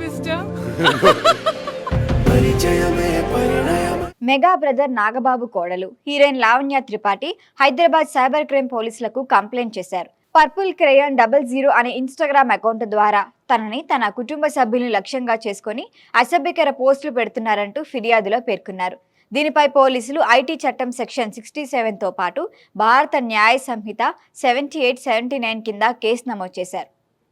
Sister. Mega brother Nagababu కోడలు heroine Lavanya Tripathi Hyderabad cyber crime పోలీసులకు complaint చేశారు. పర్పుల్ క్రేయాన్ 00 అనే ఇన్స్టాగ్రామ్ అకౌంట్ ద్వారా తనని తన కుటుంబ సభ్యులను లక్ష్యంగా చేసుకుని అసభ్యకర పోస్టులు పెడుతున్నారంటూ ఫిర్యాదులో పేర్కొన్నారు. దీనిపై పోలీసులు ఐటీ చట్టం సెక్షన్ 67తో పాటు భారత న్యాయ సంహిత 78, 79 కింద కేసు నమోదు చేశారు.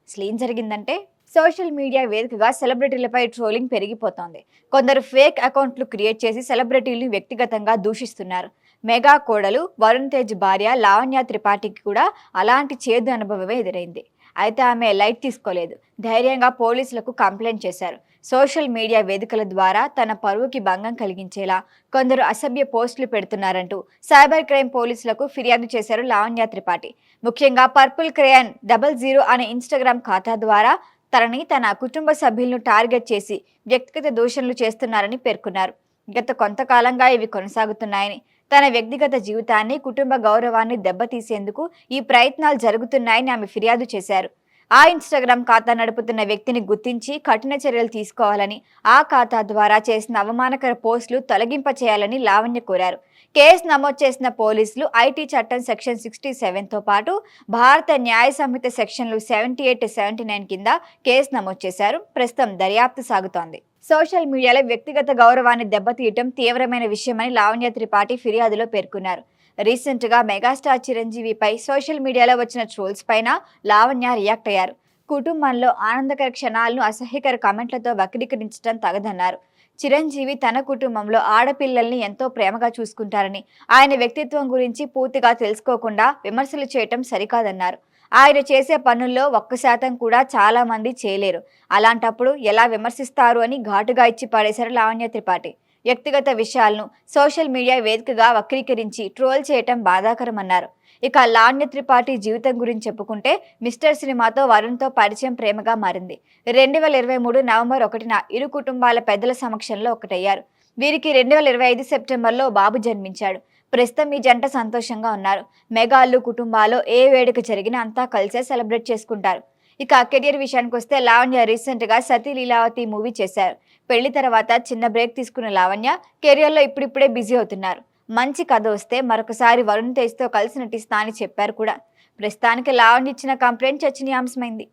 అసలు ఏం జరిగిందంటే, సోషల్ మీడియా వేదికగా సెలబ్రిటీలపై ట్రోలింగ్ పెరిగిపోతోంది. కొందరు ఫేక్ అకౌంట్లు క్రియేట్ చేసి సెలబ్రిటీలను వ్యక్తిగతంగా దూషిస్తున్నారు. మెగా కోడలు వరుణ్ తేజ్ భార్య లావణ్య త్రిపాఠికి కూడా అలాంటి చేదు అనుభవమే ఎదురైంది. అయితే ఆమె లైట్ తీసుకోలేదు. ధైర్యంగా పోలీసులకు కంప్లైంట్ చేశారు. సోషల్ మీడియా వేదికల ద్వారా తన పరువుకి భంగం కలిగించేలా కొందరు అసభ్య పోస్టులు పెడుతున్నారంటూ సైబర్ క్రైమ్ పోలీసులకు ఫిర్యాదు చేశారు లావణ్య త్రిపాఠి. ముఖ్యంగా పర్పుల్ క్రేయాన్ 00 అనే ఇన్స్టాగ్రామ్ ఖాతా ద్వారా తనని తన కుటుంబ సభ్యులను టార్గెట్ చేసి వ్యక్తిగత దూషణలు చేస్తున్నారని పేర్కొన్నారు. గత కొంతకాలంగా ఇవి కొనసాగుతున్నాయని, తన వ్యక్తిగత జీవితాన్ని, కుటుంబ గౌరవాన్ని దెబ్బతీసేందుకు ఈ ప్రయత్నాలు జరుగుతున్నాయని ఆమె ఫిర్యాదు చేశారు. ఆ ఇన్స్టాగ్రామ్ ఖాతా నడుపుతున్న వ్యక్తిని గుర్తించి కఠిన చర్యలు తీసుకోవాలని, ఆ ఖాతా ద్వారా చేసిన అవమానకర పోస్టులు తొలగింప చేయాలని లావణ్య కోరారు. కేసు నమోదు చేసిన పోలీసులు ఐటీ చట్టం సెక్షన్ 67తో పాటు భారత న్యాయ సంహిత సెక్షన్లు 78, 79 కింద కేసు నమోదు చేశారు. ప్రస్తుతం దర్యాప్తు సాగుతోంది. సోషల్ మీడియాలో వ్యక్తిగత గౌరవాన్ని దెబ్బతీయటం తీవ్రమైన విషయమని లావణ్య త్రిపాఠి ఫిర్యాదులో పేర్కొన్నారు. రీసెంట్ గా మెగాస్టార్ చిరంజీవిపై సోషల్ మీడియాలో వచ్చిన ట్రోల్స్ పైన లావణ్య రియాక్ట్ అయ్యారు. కుటుంబంలో ఆనందకర క్షణాలను అసహ్యకర కామెంట్లతో వక్రీకరించడం తగదన్నారు. చిరంజీవి తన కుటుంబంలో ఆడపిల్లల్ని ఎంతో ప్రేమగా చూసుకుంటారని, ఆయన వ్యక్తిత్వం గురించి పూర్తిగా తెలుసుకోకుండా విమర్శలు చేయటం సరికాదన్నారు. ఆయన చేసే పనుల్లో 1% కూడా చాలా మంది చేయలేరు. అలాంటప్పుడు ఎలా విమర్శిస్తారు అని ఘాటుగా ఇచ్చి పడేశారు లావణ్య త్రిపాఠి. వ్యక్తిగత విషయాలను సోషల్ మీడియా వేదికగా వక్రీకరించి ట్రోల్ చేయటం బాధాకరమన్నారు. ఇక లావణ్య త్రిపాఠి జీవితం గురించి చెప్పుకుంటే, మిస్టర్ సినిమాతో వరుణ్తో పరిచయం ప్రేమగా మారింది. 2023 నవంబర్ 1న ఇరు కుటుంబాల పెద్దల సమక్షంలో ఒకటయ్యారు. వీరికి 2025 సెప్టెంబర్లో బాబు జన్మించాడు. ప్రస్తుతం ఈ జంట సంతోషంగా ఉన్నారు. మెగాళ్ళు కుటుంబాల్లో ఏ వేడుక జరిగినా అంతా కలిసే సెలబ్రేట్ చేసుకుంటారు. ఇక కెరియర్ విషయానికి వస్తే, లావణ్య రీసెంట్ గా సతీ లీలావతి మూవీ చేశారు. పెళ్లి తర్వాత చిన్న బ్రేక్ తీసుకున్న లావణ్య కెరియర్లో ఇప్పుడిప్పుడే బిజీ అవుతున్నారు. మంచి కథ వస్తే మరొకసారి వరుణ్ తేజ్తో కలిసి నటిస్తా అని చెప్పారు కూడా. ప్రస్తుతానికి లావణ్య ఇచ్చిన కంప్లైంట్ చర్చనీయాంశమైంది.